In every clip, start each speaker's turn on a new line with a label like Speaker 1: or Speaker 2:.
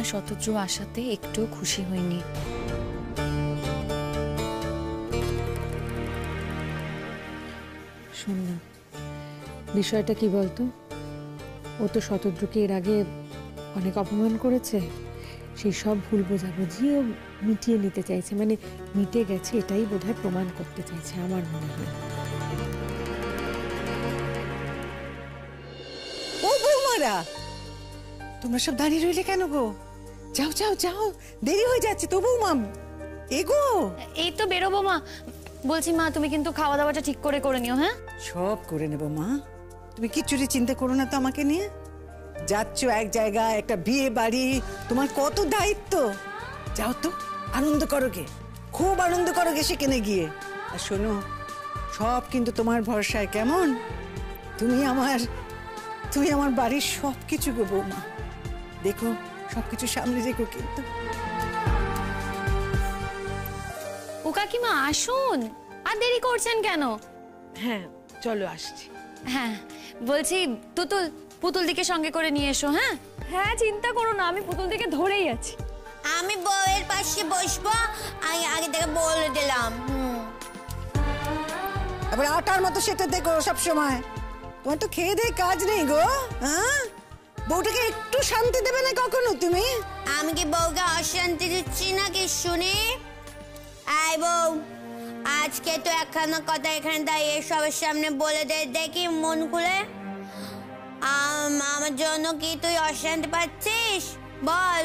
Speaker 1: না শতদ্র আসাতে একটু খুশি হইনি।
Speaker 2: শোন না, বিষয়টা কি বলতো, ও তো শতদ্রকে এর আগে অনেক অপমান করেছে। সেই সব ভুল বোঝাবুঝি ও মিটিয়ে নিতে চাইছে, মানে মিটে গেছে এটাই বোধহয় প্রমাণ করতে চাইছে আমার মনে হয়।
Speaker 3: ও বৌমারা, তোমরা সব দাঁড়িয়ে রইলে কেন গো? যাও যাও যাও, দেরি হয়ে যাচ্ছে তো বৌমা, এগো।
Speaker 1: এই তো বেরোবো মা। বলছি মা, তুমি কিন্তু খাওয়া দাওয়াটা ঠিক করে করে নিও। হ্যাঁ,
Speaker 3: সব করে নেবো মা, তুমি কিচ্ছুটি চিন্তা করো না তো আমাকে নিয়ে। যাচ্ছ এক জায়গায়, একটা বিয়ে বাড়ি, তোমার কত দায়িত্ব। যাও তো, আনন্দ করো গে, খুব আনন্দ করো গে সেখানে গিয়ে। আর শোনো, সব কিন্তু তোমার ভরসায়, কেমন? তুমি আমার বাড়ির সব কিছু গো বৌমা। দেখো সবকিছু সামনে রেখো কিন্তু।
Speaker 1: ও কাকিমা আসুন, আর দেরি করছেন কেন?
Speaker 2: হ্যাঁ চলো আসছি।
Speaker 1: হ্যাঁ বলছি তুতুল, পুতুল দিকে সঙ্গে করে নিয়ে এসো। হ্যাঁ
Speaker 4: হ্যাঁ চিন্তা করো না, আমি পুতুল দিকে ধরেই আছি।
Speaker 5: আমি বউয়ের পাশে বসবো, আমি আগে থেকে বলে দিলাম।
Speaker 3: আবার আটার মতো সেটা দেখো সব সময়। তোমার তো খেয়ে দিয়ে কাজ নেই গো, হ্যাঁ? বউটাকে একটু শান্তি দেবে না কখনো তুমি?
Speaker 5: আমি কি বউকে অশান্তি দিচ্ছি নাকি শুনি? আই বউ, আজকে তো একখানা কথা এখানে দাঁড়িয়ে সবার সামনে বলে দে দেখি মন খুলে। আমার জন্য কি তুই অশান্তি পাচ্ছিস? বল,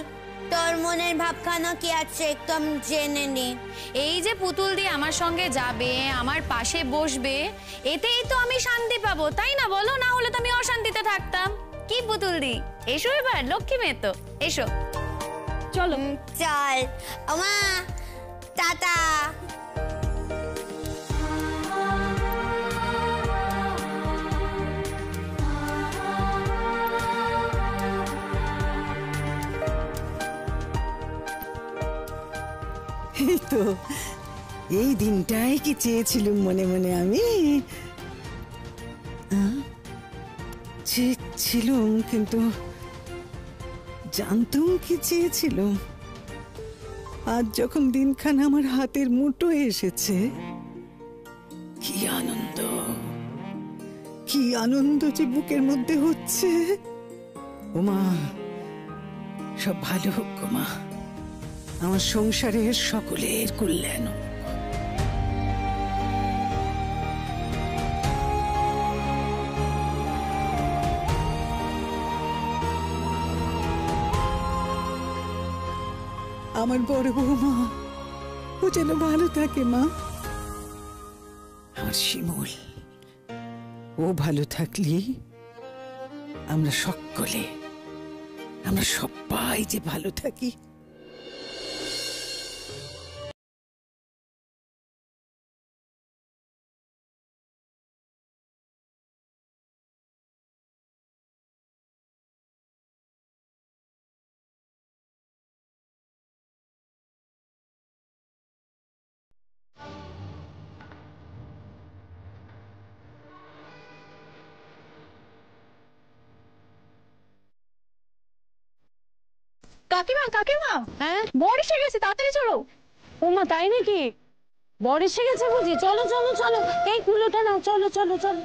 Speaker 5: তোর মনের ভাবখানা কি আছে একটু আমি জেনে নি।
Speaker 1: এই যে পুতুল দি আমার সঙ্গে যাবে, আমার পাশে বসবে, এতেই তো আমি শান্তি পাবো, তাই না বলো? না হলে তো আমি অশান্তিতে থাকতাম। কি পুতুল দি, এসো এবার, লক্ষ্মী মেয়ে তো, এসো।
Speaker 4: চলো
Speaker 5: চল ওমা, টাটা।
Speaker 3: এই তো, এই দিনটাই কি চেয়েছিলুম মনে মনে আমি। চেয়েছিলুম, কিন্তু জানতুম কি চেয়েছিলুম। আজ যখন দিনখানা আমার হাতের মুঠোয় এসেছে, কি আনন্দ, কি আনন্দ যে বুকের মধ্যে হচ্ছে। ওমা, সব ভালো হোক গো মা, আমার সংসারের সকলের কল্যাণ। আমার বড় বৌমা, ও যেন ভালো থাকে মা। আমার শিমুল, ও ভালো থাকলে আমরা সকলে, আমরা সবাই যে ভালো থাকি।
Speaker 4: কাকিমা কাকিমা, হ্যাঁ বর এসে গেছে, তাড়াতাড়ি চলো। ওমা তাই নাকি? বর এসে গেছে বুঝি? চলো চলো চলো, এই কুলোটা নাও, চলো চলো চলো।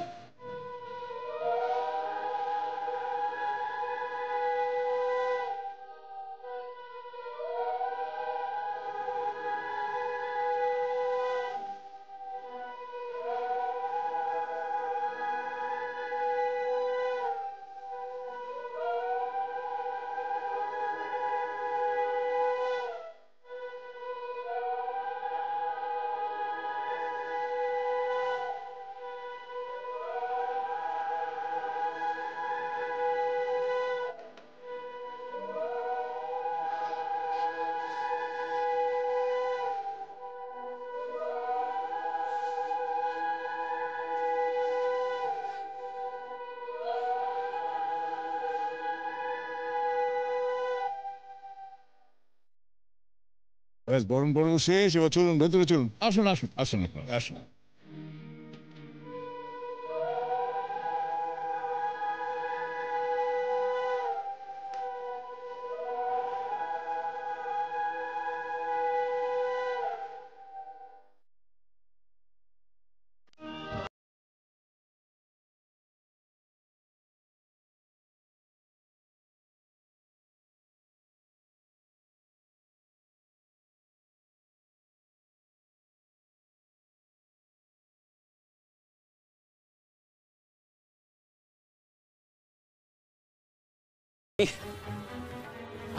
Speaker 6: ব্যাস, বরণ বরণ শেষ, এবার চলুন ভেতরে চলুন। আসুন আসুন আসুন আসুন।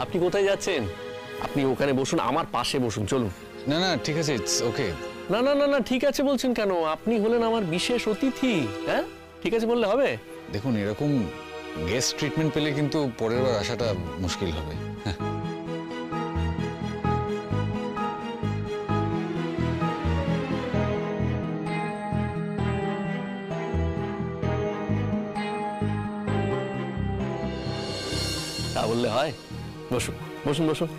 Speaker 7: আপনি কোথায় যাচ্ছেন? আপনি ওখানে বসুন, আমার পাশে বসুন, চলুন।
Speaker 6: না না ঠিক আছে, ইটস ওকে।
Speaker 7: না না না না, ঠিক আছে বলছেন কেন? আপনি হলেন আমার বিশেষ অতিথি। হ্যাঁ, ঠিক আছে বললে হবে?
Speaker 6: দেখুন, এরকম গেস্ট ট্রিটমেন্ট পেলে কিন্তু পরের বার আসাটা মুশকিল হবে।
Speaker 7: তা বললে হয়? বসুন বসুন বসুন।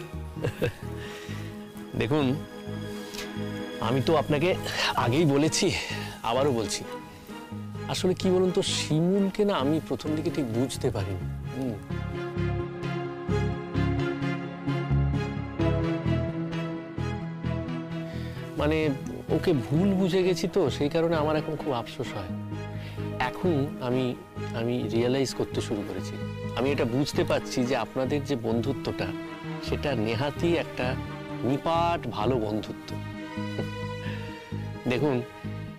Speaker 7: দেখুন, আমি তো আপনাকে আগেই বলেছি, আবারও বলছি, আসলে কি বলুন তো, শিমুলকে না আমি প্রথম দিকে ঠিক বুঝতে পারিনি। মানে ওকে ভুল বুঝে গেছি তো, সেই কারণে আমার এখন খুব আফসোস হয়। এখন আমি আমি রিয়েলাইজ করতে শুরু করেছি, আমি এটা বুঝতে পারছি যে আপনাদের যে বন্ধুত্বটা, সেটা নেহাতি একটা নিপাট ভালো বন্ধুত্ব। দেখুন,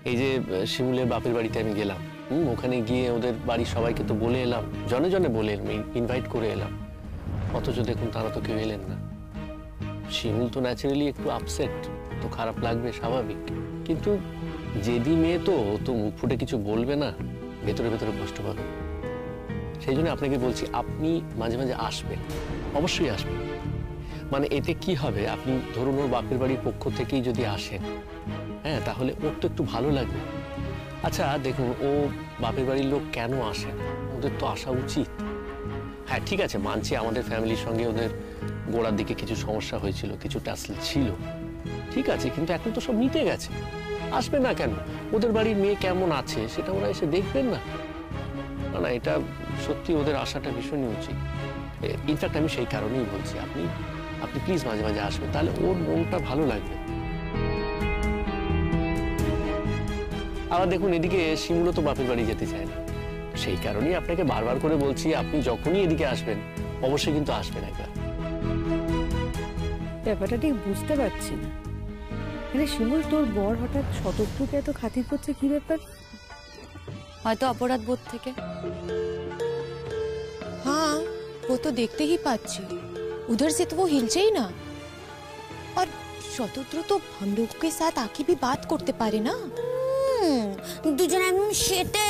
Speaker 7: এই যে শিমুলের বাপের বাড়িতে আমি গেলাম, ওখানে গিয়ে ওদের বাড়ির সবাইকে তো বলে এলাম, জনে জনে বলে এলাম, ইনভাইট করে এলাম, অথচ দেখুন তারা তো কেউ এলেন না। শিমুল তো ন্যাচারালি একটু আপসেট, তো খারাপ লাগবে, স্বাভাবিক। কিন্তু জেদি মেয়ে তো, ও তো মুখ ফুটে কিছু বলবে না, ভেতরে ভেতরে কষ্ট পাবে। সেই জন্য আপনাকে বলছি, আপনি মাঝে মাঝে আসবেন, অবশ্যই আসবেন। মানে এতে কি হবে, আপনি ধরুন ওর বাপের বাড়ির পক্ষ থেকেই যদি আসেন, হ্যাঁ, তাহলে ওর তো একটু ভালো লাগবে। আচ্ছা দেখুন, ও বাপের বাড়ির লোক কেন আসে? ওদের তো আসা উচিত। হ্যাঁ ঠিক আছে, মানছি আমাদের ফ্যামিলির সঙ্গে ওদের গোড়ার দিকে কিছু সমস্যা হয়েছিল, কিছু টাসল ছিল, ঠিক আছে, কিন্তু এখন তো সব মিটে গেছে। আসবে না কেন? ওদের বাড়ির মেয়ে কেমন আছে সেটা ওরা এসে দেখবেন না? না না, এটা সত্যি ওদের আশাটা ভীষণই উচিত। ইনফ্যাক্ট আমি সেই কারণেই বলছি, আপনি আপনি প্লিজ মাঝে মাঝে আসবেন, তাহলে ওর মনটা ভালো লাগবে। আবার দেখুন, এদিকে শিমুলও তো বাপের বাড়ি যেতে চায় না, সেই কারণেই আপনাকে বারবার করে বলছি, আপনি যখনই এদিকে আসবেন অবশ্যই কিন্তু আসবেন একবার।
Speaker 2: ব্যাপারটা ঠিক বুঝতে পারছি না। মানে শিমুল, তোর বর হঠাৎ শতদ্রুকে এত খাতির করছে, কি ব্যাপার?
Speaker 1: হয়তো অপরাধ বোধ থেকে।
Speaker 4: हाँ, वो तो देखते ही पाচ্ছি, उधर से तो वो हिलचे ही ना। और शतद्रु तो हम लोगों के साथ आके भी बात करते पारे ना।
Speaker 5: দুজন একদম সেটে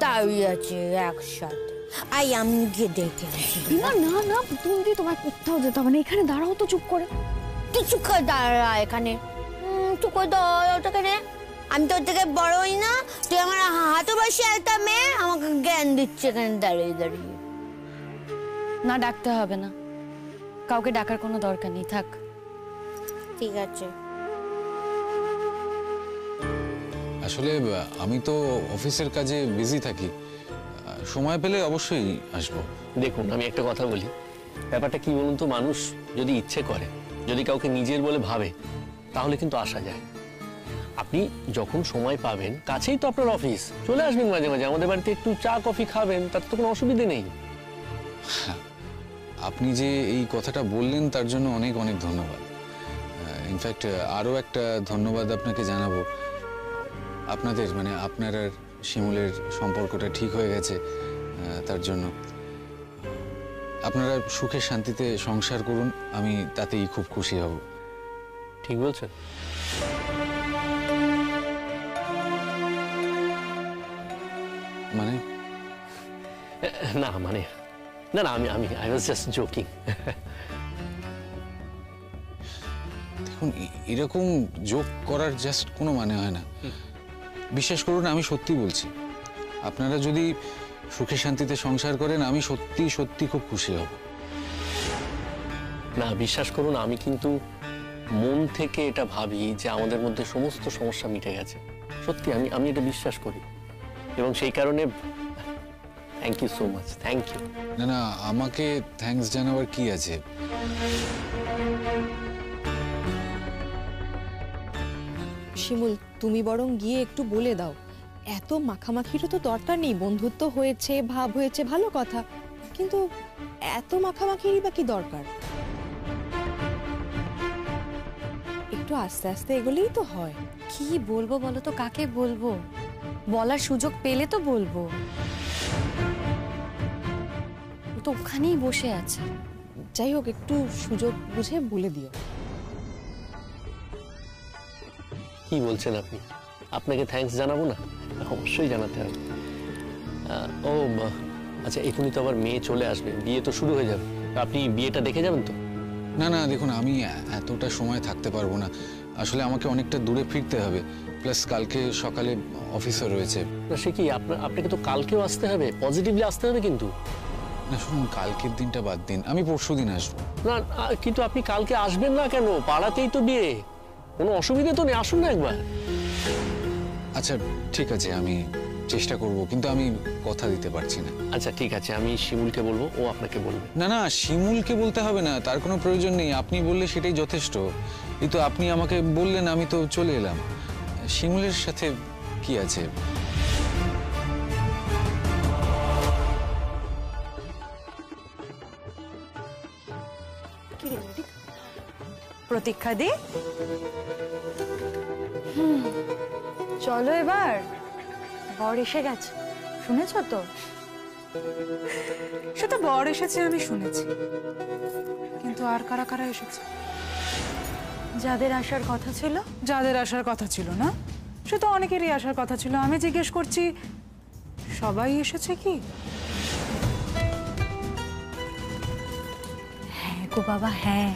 Speaker 5: দাঁড়িয়ে আছে একসাথে। আই আমি গিয়ে দেখে আসি।
Speaker 4: না না না, তুমি তোমার কোথাও যেতে হবে না, এখানে দাঁড়াও তো চুপ করে।
Speaker 5: তুই চুপ করে দাঁড়া এখানে, চুপ করে দাঁড়াও এখানে। আমি তোর থেকে বড়ই না, তুই আমার হাতে বসে একটা মেয়ে আমাকে জ্ঞান দিচ্ছে এখানে দাঁড়িয়ে দাঁড়িয়ে।
Speaker 1: না, ডাকতে হবে না, কাউকে ডাকার কোনো দরকার নেই, থাক।
Speaker 5: ঠিক আছে।
Speaker 6: আসলে আমি তো অফিসের কাজে বিজি থাকি, সময় পেলে অবশ্যই আসবো।
Speaker 7: দেখুন, আমি একটা কথা বলি, ব্যাপারটা কি বলুন তো, মানুষ যদি ইচ্ছে করে, যদি কাউকে নিজের বলে ভাবে, তাহলে কিন্তু আসা যায়। আপনি যখন সময় পাবেন, কাছেই তো আপনার অফিস, চলে আসবেন মাঝে মাঝে আমাদের বাড়িতে, একটু চা কফি খাবেন, তাতে তো কোনো অসুবিধে নেই।
Speaker 6: আপনি যে এই কথাটা বললেন তার জন্য অনেক অনেক ধন্যবাদ। ইনফ্যাক্ট আরও একটা ধন্যবাদ আপনাকে জানাবো, আপনাদের মানে আপনার আর শিমুলের সম্পর্কটা ঠিক হয়ে গেছে, তার জন্য। আপনারা সুখে শান্তিতে সংসার করুন, আমি তাতেই খুব খুশি হব।
Speaker 7: ঠিক বলছেন।
Speaker 6: মানে
Speaker 7: না মানে না না, আমি আমি আই ওয়াজ জাস্ট জোকিং।
Speaker 6: দেখুন, এরকম জোক করার জাস্ট কোনো মানে হয় না। বিশ্বাস করুন, আমি সত্যি বলছি, আপনারা যদি সুখে শান্তিতে সংসার করেন, আমি সত্যি সত্যি খুব খুশি হব।
Speaker 7: না, বিশ্বাস করুন, আমি কিন্তু মন থেকে এটা ভাবি যে আমাদের মধ্যে সমস্ত সমস্যা মিটে গেছে। সত্যি আমি আমি এটা বিশ্বাস করি, এবং সেই কারণে thank you so much. Thank you.
Speaker 6: না না, আমাকে থ্যাঙ্কস জানাবার কি আছে?
Speaker 4: শিমুল, তুমি বরং গিয়ে একটু বলে দাও, এত মাখামাখিরও তো দরকার নেই, বন্ধুত্ব হয়েছে, ভাব হয়েছে, ভালো কথা, কিন্তু এত মাখামাখিরই বা কি দরকার? একটু আস্তে আস্তে এগোলেই তো হয়।
Speaker 1: কি বলবো বলো তো, কাকে বলবো? বলার সুযোগ পেলে তো বলবো। তো ওখানেই বসে আছে।
Speaker 4: যাই হোক, একটু সুযোগ বুঝে বলে দিও।
Speaker 7: কি বলছেন আপনি? আপনাকে থ্যাঙ্কস জানাবো না? অবশ্যই জানাতে হবে। আচ্ছা, এখনই তো আবার মেয়ে চলে আসবে, বিয়ে তো শুরু হয়ে যাবে। আপনি বিয়েটা দেখে যাবেন তো?
Speaker 6: না না, দেখুন আমি এতটা সময় থাকতে পারবো না, আসলে আমাকে অনেকটা দূরে ফিরতে হবে, প্লাস কালকে সকালে অফিসও রয়েছে।
Speaker 7: না সে কি, আপনাকে তো কালকেও আসতে হবে, পজিটিভলি আসতে হবে কিন্তু।
Speaker 6: না শুনুন, কালকের দিনটা বাদ দিন, আমি পরশু দিন আসবো।
Speaker 7: না কিন্তু আপনি কালকে আসবেন না কেন? পাড়াতেই তো বিয়ে, কোনো অসুবিধা তো নেই, আসুন না একবার।
Speaker 6: আচ্ছা ঠিক আছে, আমি চেষ্টা করব, কিন্তু আমি কথা দিতে পারছি না।
Speaker 7: আচ্ছা ঠিক আছে, আমি শিমুলকে বলবো, ও আপনাকে বলবে।
Speaker 6: না না, শিমুলকে বলতে হবে না, তার কোনো প্রয়োজন নেই, আপনি বললে সেটাই যথেষ্ট। এই তো আপনি আমাকে বললেন, আমি তো চলে এলাম। শিমুলের সাথে কি আছে?
Speaker 8: প্রতীক্ষা দি, চলো এবার, বর এসে গেছে, শুনেছ তো?
Speaker 9: সে তো বর এসেছে আমি শুনেছি, কিন্তু আর কারা কারা এসেছে?
Speaker 8: যাদের আসার কথা ছিল।
Speaker 9: যাদের আসার কথা ছিল না, সে তো অনেকেরই আসার কথা ছিল। আমি জিজ্ঞেস করছি, সবাই এসেছে কি?
Speaker 8: হ্যাঁ গো বাবা, হ্যাঁ,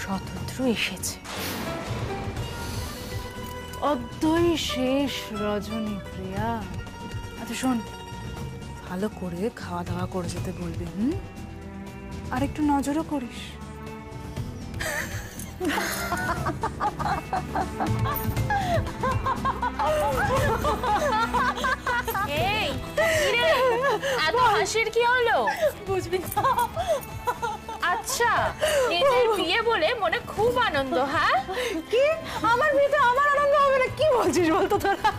Speaker 8: শতদ্রু এসেছে। অদ্বৈ শেষ রজনী প্রিয়া। আচ্ছা শোন, ভালো করে খাওয়া দাওয়া করে যেতে বলবি, আর একটু নজরও করিস।
Speaker 1: এই কিরে, এত হাসির কি হলো?
Speaker 8: বুঝবি না।
Speaker 1: আচ্ছা, নিজের বিয়ে বলে মনে খুব আনন্দ? হ্যাঁ,
Speaker 8: কি আমার বিয়েতে আমার আনন্দ হবে না? কি বলছিস বলতো তোরা?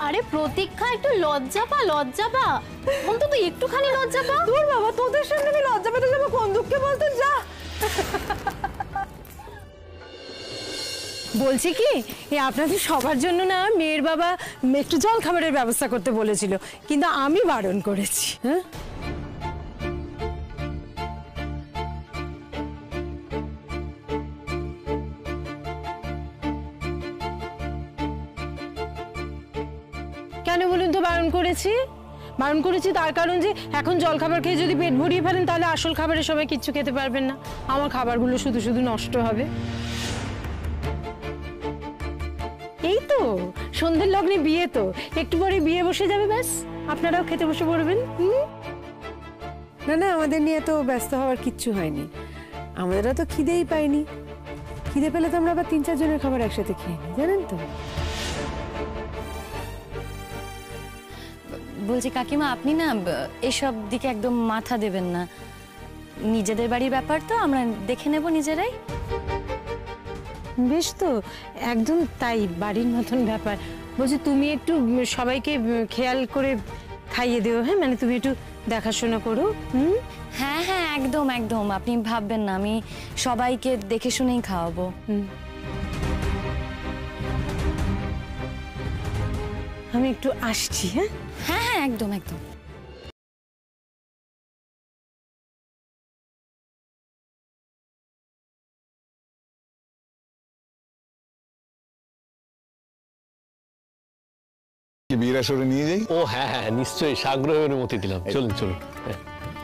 Speaker 1: আরে প্রতীক্ষা, একটু লজ্জা পা, লজ্জা পা, অন্তত একটুখানি লজ্জা পা।
Speaker 8: তোর বাবা, তোদের সামনে আমি লজ্জা পেতে যাবো কোন দুঃখে বলতো? যা। বলছি কি, আপনাদের সবার জন্য না মেয়ের বাবা একটু জল খাবারের ব্যবস্থা করতে বলেছিল, কিন্তু আমি বারণ করেছি। হ্যাঁ, কেন বলুন তো বারণ করেছি? বারণ করেছি তার কারণ যে এখন জল খাবার খেয়ে যদি পেট ভরিয়ে ফেলেন, তাহলে আসল খাবারের সময় কিচ্ছু খেতে পারবেন না, আমার খাবারগুলো শুধু শুধু নষ্ট হবে। এই তো সন্ধ্যের লগ্নে বিয়ে, তো একটু পরে বিয়ে বসে যাবে, ব্যাস আপনারাও খেতে বসে পড়বেন।
Speaker 2: না না, আমাদের নিয়ে তো ব্যস্ত হওয়ার কিচ্ছু হয়নি, আমাদেরও তো খিদেই পাইনি। খিদে পেলে তো আমরা আবার 3-4 জনের খাবার একসাথে খেয়ে নিই, জানেন তো।
Speaker 1: বলছি কাকিমা, আপনি না এসব দিকে একদম মাথা দেবেন না, নিজেদের বাড়ির ব্যাপার তো আমরা দেখে নেব নিজেরাই।
Speaker 2: বেশ, তো একদম তাই, বাড়ির মতন ব্যাপার। বলছি তুমি একটু সবাইকে খেয়াল করে খাইয়ে দিও, হ্যাঁ, মানে তুমি একটু দেখাশোনা করো।
Speaker 1: হ্যাঁ হ্যাঁ, একদম একদম, আপনি ভাববেন না, আমি সবাইকে দেখে শুনেই খাওয়াবো।
Speaker 2: আমি একটু আসছি। হ্যাঁ
Speaker 1: হ্যাঁ হ্যাঁ, একদম একদম।
Speaker 10: বিয়ের আসরে নিয়ে যাই।
Speaker 7: ও হ্যাঁ হ্যাঁ, নিশ্চয়ই, সাগ্রহের অনুমতি দিলাম। চলুন চলুন।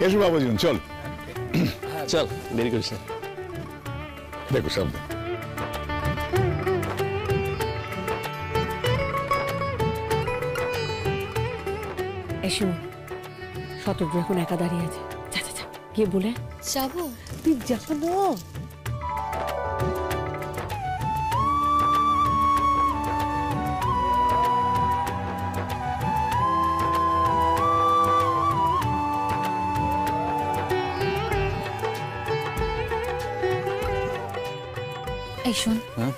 Speaker 10: এসো বাবাজন, চল
Speaker 7: চল, দেরি করিস না।
Speaker 10: দেখো সামনে।
Speaker 2: এসো, শতদ্রু এখন একা দাঁড়িয়ে আছে, যা যা যা গিয়ে বলে
Speaker 1: যাবো।
Speaker 2: তুই যা না।
Speaker 1: এই শোন।
Speaker 6: হ্যাঁ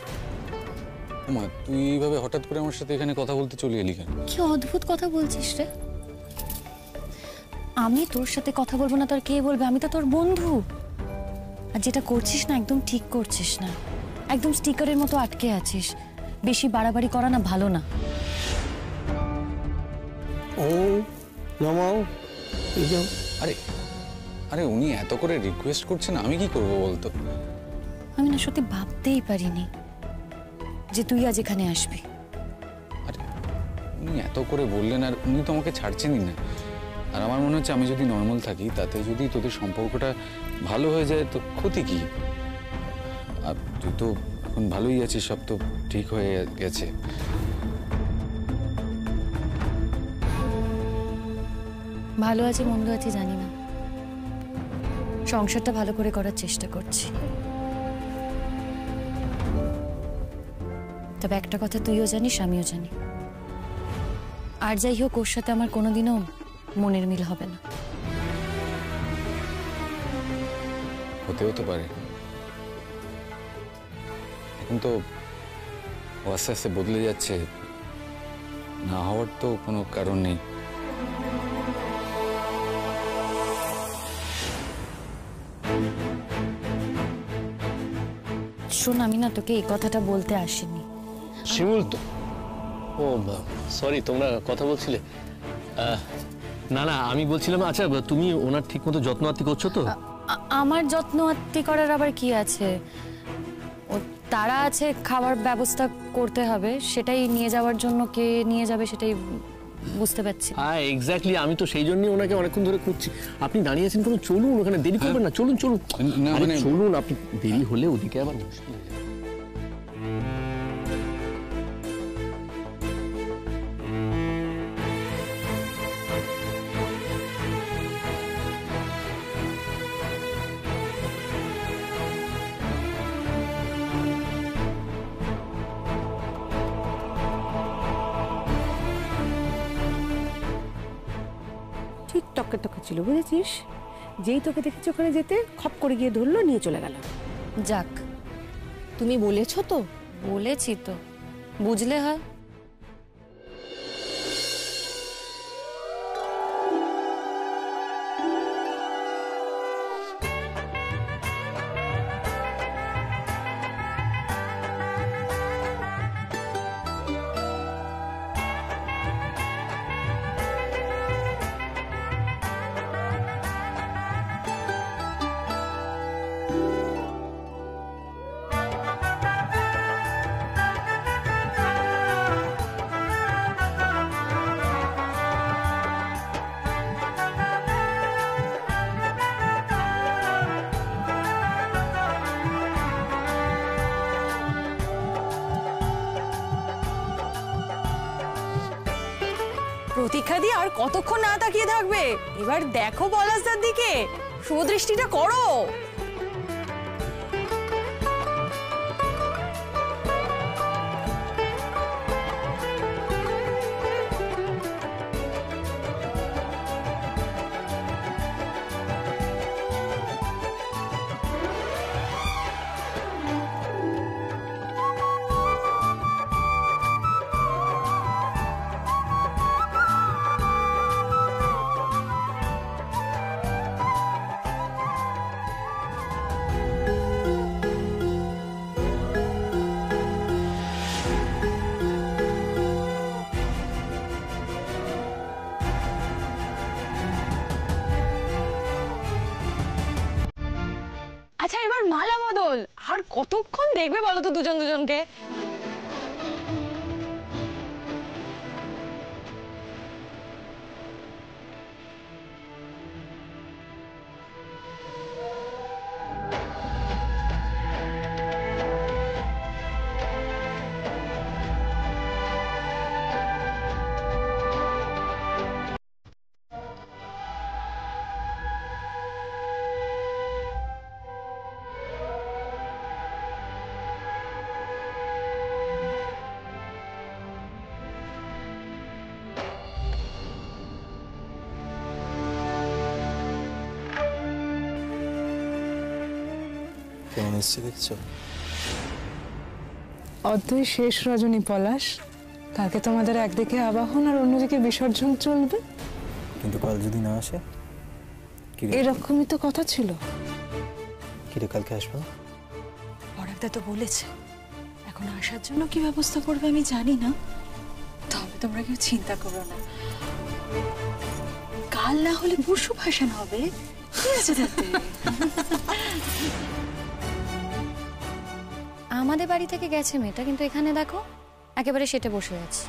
Speaker 6: মা, তুই এইভাবে হঠাৎ করে আমার সাথে এখানে কথা বলতে চলে এলি কেন?
Speaker 1: কি অদ্ভুত কথা বলছিস রে। আমি তোর সাথে কথা বলবো না তোর কে বলবে? আমি তো তোর বন্ধু। আর যেটা করছিস না, একদম ঠিক করছিস না, একদম স্টিকারের মতো আটকে আছিস। বেশি বাড়াবাড়ি করা না ভালো না।
Speaker 7: ও নামাও, এই যাও।
Speaker 6: আরে আরে উনি এত করে রিকোয়েস্ট করছেন, আমি কি করব বলতো?
Speaker 1: আমি না সত্যি ভাবতেই পারিনি যে তুই আজ এখানে আসবি।
Speaker 6: আরে উনি এত করে বললেন, আর উনি তো আমাকে ছাড়ছেনই না। আর আমার মনে হচ্ছে আমি যদি নর্মাল থাকি, তাতে যদি তোদের সম্পর্কটা ভালো হয়ে যায় তো ক্ষতি কি? আর তুই তো এখন ভালোই আছিস, সব তো ঠিক হয়ে গেছে।
Speaker 1: ভালো আছে মন্দ আছে জানি না, সংসারটা ভালো করে করার চেষ্টা করছি। তবে একটা কথা তুইও জানিস, আমিও জানি, আর যাই হোক ওর সাথে আমার কোনোদিনও মনের মিল হবে না।
Speaker 6: হতেও তো পারে, এখন তো ও আস্তে আস্তে বদলে যাচ্ছে, না হওয়ার তো কোনো কারণ নেই।
Speaker 1: শোন, আমি না তোকে এই কথাটা বলতে আসিনি।
Speaker 7: শিমুল তো, ও সরি, তোমরা কথা বলছিলে? না না, আমি বলছিলাম আচ্ছা তুমি ওনার ঠিক মতো যত্ন আত্তি করছো তো?
Speaker 1: আমার যত্ন আত্তি করার আবার কি আছে? ও তারা আছে, খাবার ব্যবস্থা করতে হবে, সেটাই নিয়ে যাওয়ার জন্য কে নিয়ে যাবে সেটাই বুঝতে পারছি।
Speaker 7: হ্যাঁ এক্স্যাক্টলি, আমি তো সেই জন্যই ওনাকে অনেকক্ষণ ধরে খুঁজছি। আপনি দাঁড়িয়ে আছেন কোনো, চলুন, ওখানে দেরি করবেন না, চলুন চলুন।
Speaker 6: না
Speaker 7: আরে
Speaker 6: মানে
Speaker 7: চলুন, আপনি দেরি হলে ওদিকে আবার মুশকিল হয়ে যাবে।
Speaker 11: ঠিক টকে টকে ছিল, বুঝেছিস? যেই তোকে দেখেছি ওখানে যেতে, খপ করে গিয়ে ধরলো, নিয়ে চলে গেল।
Speaker 1: যাক,
Speaker 4: তুমি বলেছো তো?
Speaker 1: বলেছি তো, বুঝলে হয়।
Speaker 4: প্রতীক্ষা দিয়ে আর কতক্ষণ না তাকিয়ে থাকবে? এবার দেখো পলাশদার দিকে, শুভদৃষ্টিটা করো। আচ্ছা এবার মালা বদল, আর কতক্ষণ দেখবে বলো তো দুজন দুজনকে?
Speaker 12: কেমন এসছে দেখছো?
Speaker 9: অদ্বৈ শেষ রজনী পলাশ, কালকে তোমাদের একদিকে আবাহন আর অন্যদিকে বিসর্জন চলবে।
Speaker 12: কিন্তু কাল যদি না আসে?
Speaker 9: এরকমই তো কথা ছিল।
Speaker 12: কিরে কালকে আসবে?
Speaker 13: বড়দা তো বলেছে, এখন আসার জন্য কি ব্যবস্থা করবে আমি জানি না, তবে তোমরা কেউ চিন্তা করো না, কাল না হলে পরশু ভাসান হবে, কি আছে তাতে?
Speaker 1: আমাদের বাড়ি থেকে গেছে মেয়েটা, কিন্তু এখানে দেখো একেবারে সেটে বসে আছে।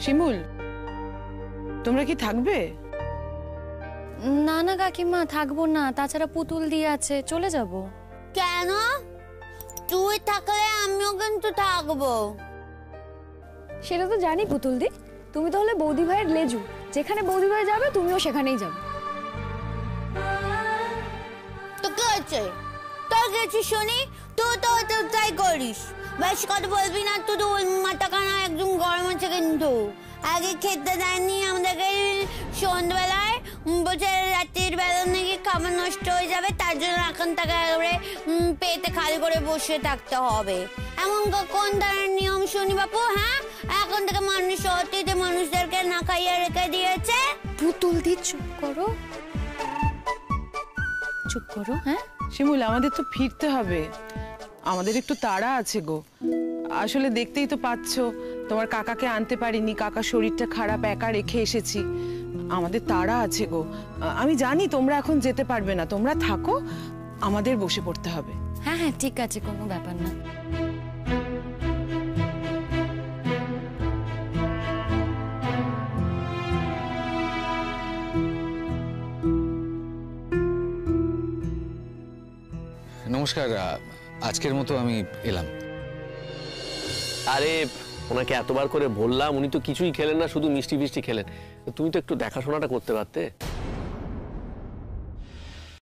Speaker 14: শিমুল, তোমরা কি থাকবে?
Speaker 1: না না কাকিমা, থাকবো না, তাছাড়া পুতুল দিয়ে আছে, চলে যাব।
Speaker 5: কেন? তুই থাকলে আমিও কিন্তু থাকবো।
Speaker 15: সেটা তো জানি পুতুল দি, তুমি তো হলে বৌদি ভাইয়ের লেজু, যেখানে বৌদি ভাই যাবে তুমিও সেখানেই যাবে।
Speaker 5: তো কি হচ্ছে? তোর কিছু শুনি, তুই তো তাই করিস। বেশ কথা বলবি না, তুই তো মাথা কানা একদম গরম আছে। কিন্তু আগে খেতে দেয়নি আমাদেরকে সন্ধ্যাবেলায়, বলছে রাত্রির বেলা নাকি খাবার নষ্ট হয়ে যাবে, তার জন্য এখন তাকে একেবারে পেটে খালি করে বসে থাকতে হবে। এমন কোন ধরনের নিয়ম শুনি বাপু? হ্যাঁ, এখন থেকে মানুষ অতীতে মানুষদেরকে না খাইয়ে রেখে দিয়েছে।
Speaker 1: পুতুল দি চুপ করো, চুপ করো। হ্যাঁ
Speaker 14: শিমুল, আমাদের তো ফিরতে হবে, আমাদের একটু তাড়া আছে গো। আসলে দেখতেই তো পাচ্ছ, তোমার কাকাকে আনতে পারিনি, কাকার শরীরটা খারাপ, একা রেখে এসেছি, আমাদের তাড়া আছে গো। আমি জানি তোমরা এখন যেতে পারবে না, তোমরা থাকো, আমাদের বসে পড়তে হবে।
Speaker 1: হ্যাঁ হ্যাঁ ঠিক আছে, কোনো ব্যাপার না।
Speaker 6: নমস্কার, আজকের মতো আমি এলাম।
Speaker 7: আরে ওনাকে এতবার করে বললাম, উনি তো কিছুই খেলেন না, শুধু মিষ্টি ফিষ্টি খেলেন। তুমি তো একটু দেখাশোনাটা করতে পারতে।